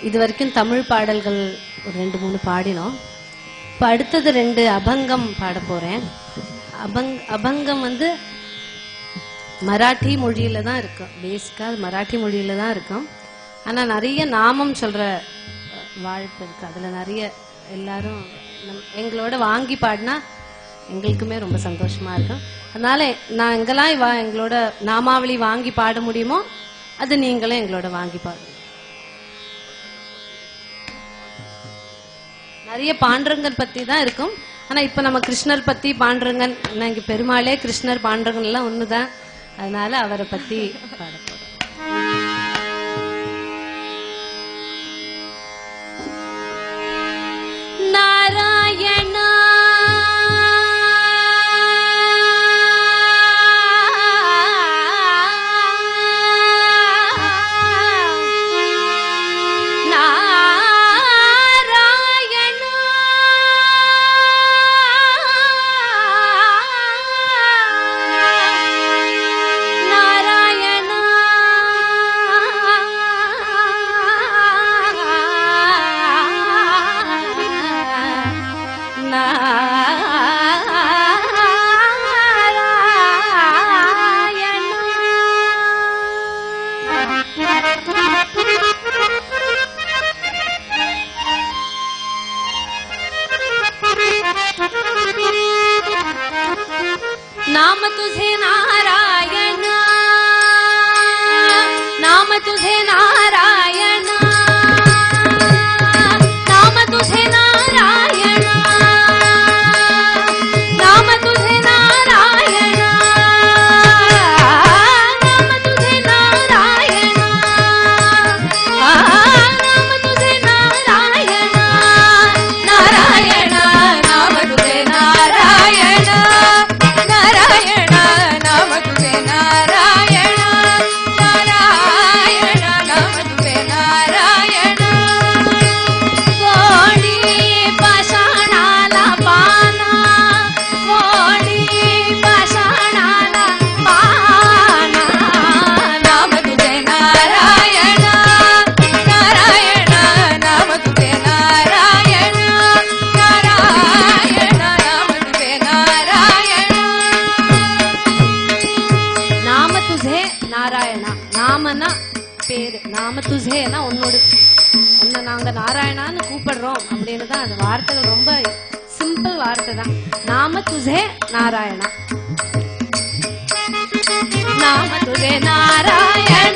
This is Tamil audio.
இது வரைக்கும் தமிழ் பாடல்கள் ஒரு 2-3 பாடினோம். இப்போ அடுத்தது 2 அபங்கம் பாட போறேன். அபங்கம் வந்து மராட்டி மொழியில தான் இருக்கும். பேசிக்கா மராட்டி மொழியில தான் இருக்கும். ஆனா நிறைய நாமம் சொல்ற வாழ்ப்பு இருக்கு. அதுல நிறைய எல்லாரும் எங்களோட வாங்கி பாடினா எங்களுக்குமே ரொம்ப சந்தோஷமா இருக்கும். அதனால நான் எங்கெல்லாம் எங்களோட நாமாவளி வாங்கி பாட முடியுமோ அது நீங்களும் எங்களோட வாங்கி பாடுங்க. நிறைய பாண்டரங்கன் பத்தி தான் இருக்கும். ஆனா இப்ப நம்ம கிருஷ்ணர் பத்தி பாண்டரங்கன் இங்க பெருமாளே கிருஷ்ணர் பாண்டரங்கன் எல்லாம் ஒண்ணுதான். அதனால அவரை பத்தி பாட போறோம். நாராயணா नाम तुझे नारायण, नाम तुझे नारायण, नाम तुझे नारायण, नाम तुझे नारायण, नाम तुझे नारायण, नाम तुझे नारायण, नारायण नाम तुझे नारायण, नारायण नाम तुझे नारायण, नारायण नाम तुझे नारायण. कोणी पाषाणाला पाना, कोणी पाषाणाला पाना, नाम तुझे नारायण, नारायण नाम तुझे नारायण, नारायण नाम तुझे नारायण. நாம துசே நாராயணா. நாமனா பேரு, நாம துசேனா உன்னோடு, உன்னை நாங்க நாராயணான்னு கூப்பிடுறோம் அப்படின்னு தான். அந்த வார்த்தைகள் ரொம்ப சிம்பிள் வார்த்தை தான். நாம துசே நாராயணா, நாம துசே நாராயண,